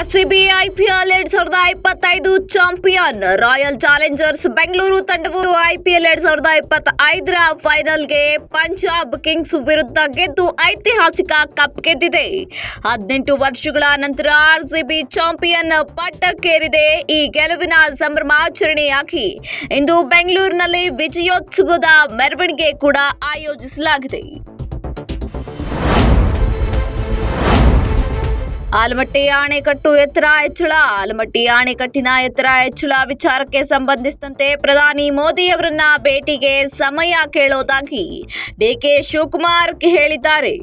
RCB IPL 2025 champion. Royal Challengers Bengaluru ತಂಡವು IPL 2025ರ ಫೈನಲ್ಗೆ Punjab Kings ವಿರುದ್ಧ ಗೆದ್ದು ಐತಿಹಾಸಿಕ ಕಪ್ ಗೆದ್ದಿದೆ. 18 ವರ್ಷಗಳ ನಂತರ ಆರ್ಸಿಬಿ ಚಾಂಪಿಯನ್ ಪಟ್ಟಕ್ಕೇರಿದೆ. ಈ ಗೆಲುವಿನ ಸಂಭ್ರಮಾಚರಣೆಯಾಗಿ ಇಂದು ಬೆಂಗಳೂರಿನಲ್ಲಿ ವಿಜಯೋತ್ಸವದ ಮೆರವಣಿಗೆ ಕೂಡ ಆಯೋಜಿಸಲಾಗಿದೆ. ಆಲಮಟ್ಟಿ ಅಣೆಕಟ್ಟು ಎತ್ತರ ಹೆಚ್ಚಳ. ಆಲಮಟ್ಟಿ ಅಣೆಕಟ್ಟಿನ ಎತ್ತರ ಹೆಚ್ಚಳ ವಿಚಾರಕ್ಕೆ ಸಂಬಂಧಿಸಿದಂತೆ ಪ್ರಧಾನಿ ಮೋದಿಯವರನ್ನ ಭೇಟಿಗೆ ಸಮಯ ಕೇಳೋದಾಗಿ ಡಿಕೆ ಶಿವಕುಮಾರ್ ಹೇಳಿದ್ದಾರೆ.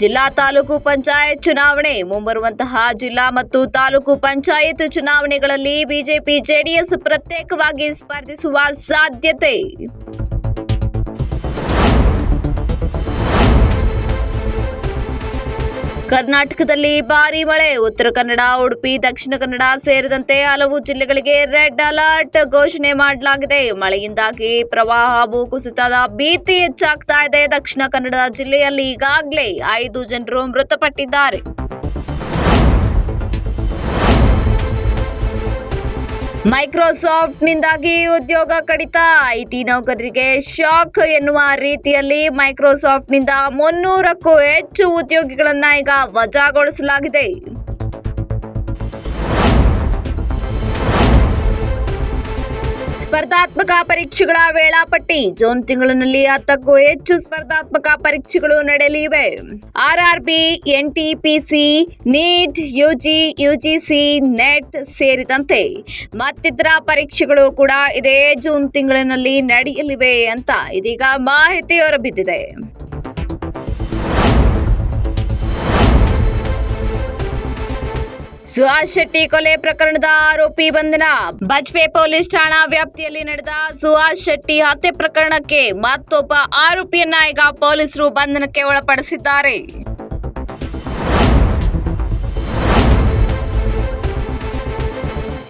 ಜಿಲ್ಲಾ ತಾಲೂಕು ಪಂಚಾಯತ್ ಚುನಾವಣೆ. ಮುಂಬರುವಂತಹ ಜಿಲ್ಲಾ ಮತ್ತು ತಾಲೂಕು ಪಂಚಾಯತ್ ಚುನಾವಣೆಗಳಲ್ಲಿ ಬಿಜೆಪಿ ಜೆಡಿಎಸ್ ಪ್ರತ್ಯೇಕವಾಗಿ ಸ್ಪರ್ಧಿಸುವ ಸಾಧ್ಯತೆ. ಕರ್ನಾಟಕದಲ್ಲಿ ಭಾರೀ ಮಳೆ. ಉತ್ತರ ಕನ್ನಡ, ಉಡುಪಿ, ದಕ್ಷಿಣ ಕನ್ನಡ ಸೇರಿದಂತೆ ಹಲವು ಜಿಲ್ಲೆಗಳಿಗೆ ರೆಡ್ ಅಲರ್ಟ್ ಘೋಷಣೆ ಮಾಡಲಾಗಿದೆ. ಮಳೆಯಿಂದಾಗಿ ಪ್ರವಾಹ, ಭೂಕುಸಿತದ ಭೀತಿ ಹೆಚ್ಚಾಗ್ತಾ ಇದೆ. ದಕ್ಷಿಣ ಕನ್ನಡ ಜಿಲ್ಲೆಯಲ್ಲಿ ಈಗಾಗಲೇ 5 ಜನರು ಮೃತಪಟ್ಟಿದ್ದಾರೆ. ಮೈಕ್ರೋಸಾಫ್ಟ್ನಿಂದಾಗಿ ಉದ್ಯೋಗ ಕಡಿತ. ಐಟಿ ನೌಕರರಿಗೆ ಶಾಕ್ ಎನ್ನುವ ರೀತಿಯಲ್ಲಿ ಮೈಕ್ರೋಸಾಫ್ಟ್ನಿಂದ 300ಕ್ಕೂ ಹೆಚ್ಚು ಉದ್ಯೋಗಿಗಳನ್ನ ಈಗ ವಜಾಗೊಳಿಸಲಾಗಿದೆ. ಸ್ಪರ್ಧಾತ್ಮಕ ಪರೀಕ್ಷೆಗಳ ವೇಳಾಪಟ್ಟಿ. ಜೂನ್ ತಿಂಗಳಿನಲ್ಲಿ 10ಕ್ಕೂ ಹೆಚ್ಚು ಸ್ಪರ್ಧಾತ್ಮಕ ಪರೀಕ್ಷೆಗಳು ನಡೆಯಲಿವೆ. RRB, NTPC, NEET, UGC, NET ಸೇರಿದಂತೆ ಮತ್ತಿತರ ಪರೀಕ್ಷೆಗಳು ಕೂಡ ಇದೇ ಜೂನ್ ತಿಂಗಳಿನಲ್ಲಿ ನಡೆಯಲಿವೆ ಅಂತ ಇದೀಗ ಮಾಹಿತಿ ಹೊರಬಿದ್ದಿದೆ. ಸುಹಾಸ್ ಶೆಟ್ಟಿ ಕೊಲೆ ಪ್ರಕರಣದ ಆರೋಪಿ ಬಂಧನ. ಬಜ್ಪೆ ಪೊಲೀಸ್ ಠಾಣಾ ವ್ಯಾಪ್ತಿಯಲ್ಲಿ ನಡೆದ ಸುಹಾಸ್ ಶೆಟ್ಟಿ ಹತ್ಯೆ ಪ್ರಕರಣಕ್ಕೆ ಮತ್ತೊಬ್ಬ ಆರೋಪಿಯನ್ನ ಈಗ ಪೊಲೀಸರು ಬಂಧನಕ್ಕೆ ಒಳಪಡಿಸಿದ್ದಾರೆ.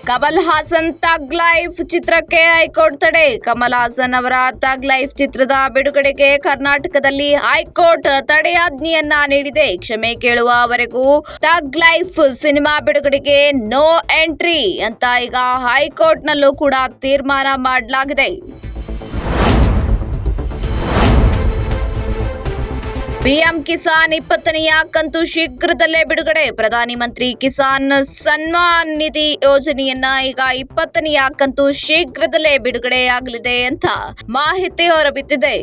ಕಮಲ್ ಹಾಸನ್ ಥಗ್ ಲೈಫ್ ಚಿತ್ರಕ್ಕೆ ಹೈಕೋರ್ಟ್ ತಡೆ. ಕಮಲ್ ಹಾಸನ್ ಅವರ ಥಗ್ ಲೈಫ್ ಚಿತ್ರದ ಬಿಡುಗಡೆಗೆ ಕರ್ನಾಟಕದಲ್ಲಿ ಹೈಕೋರ್ಟ್ ತಡೆಯಾಜ್ಞೆಯನ್ನ ನೀಡಿದೆ. ಕ್ಷಮೆ ಕೇಳುವವರೆಗೂ ಥಗ್ ಲೈಫ್ ಸಿನಿಮಾ ಬಿಡುಗಡೆಗೆ ನೋ ಎಂಟ್ರಿ ಅಂತ ಈಗ ಹೈಕೋರ್ಟ್ನಲ್ಲೂ ಕೂಡ ತೀರ್ಮಾನ ಮಾಡಲಾಗಿದೆ. ಪಿಎಂ ಕಿಸಾನ್ 20ನೇ ಕಂತು ಶೀಘ್ರದಲ್ಲೇ ಬಿಡುಗಡೆ. ಪ್ರಧಾನಿ ಮಂತ್ರಿ ಕಿಸಾನ್ ಸನ್ಮಾನ್ ನಿಧಿ ಯೋಜನೆಯನ್ನ ಈಗ 20ನೇ ಕಂತು ಶೀಘ್ರದಲ್ಲೇ ಬಿಡುಗಡೆಯಾಗಲಿದೆ ಅಂತ ಮಾಹಿತಿ ಹೊರಬಿದ್ದಿದೆ.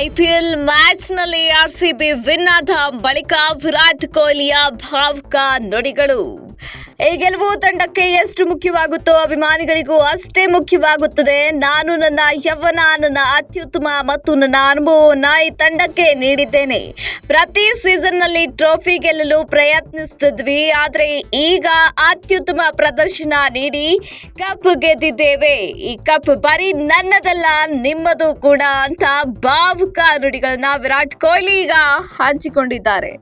ಐಪಿಎಲ್ ಮ್ಯಾಚ್ನಲ್ಲಿ ಆರ್ಸಿಬಿ ವಿನ್ ಆದ ಬಳಿಕ ವಿರಾಟ್ ಕೊಹ್ಲಿಯ ಭಾವುಕ ನುಡಿಗಳು. ಈ ಗೆಲುವು ತಂಡಕ್ಕೆ ಎಷ್ಟು ಮುಖ್ಯವಾಗುತ್ತೋ ಅಭಿಮಾನಿಗಳಿಗೂ ಅಷ್ಟೇ ಮುಖ್ಯವಾಗುತ್ತದೆ. ನಾನು ನನ್ನ ಯೌವನ, ನನ್ನ ಅತ್ಯುತ್ತಮ ಮತ್ತು ನನ್ನ ಅನುಭವವನ್ನ ಈ ತಂಡಕ್ಕೆ ನೀಡಿದ್ದೇನೆ. ಪ್ರತಿ ಸೀಸನ್ನಲ್ಲಿ ಟ್ರೋಫಿ ಗೆಲ್ಲಲು ಪ್ರಯತ್ನಿಸುತ್ತಿದ್ವಿ, ಆದರೆ ಈಗ ಅತ್ಯುತ್ತಮ ಪ್ರದರ್ಶನ ನೀಡಿ ಕಪ್ ಗೆದ್ದಿದ್ದೇವೆ. ಈ ಕಪ್ ಬರೀ ನನ್ನದಲ್ಲ, ನಿಮ್ಮದು ಕೂಡ ಅಂತ ಭಾವುಕ ನುಡಿಗಳನ್ನ ವಿರಾಟ್ ಕೊಹ್ಲಿ ಈಗ ಹಂಚಿಕೊಂಡಿದ್ದಾರೆ.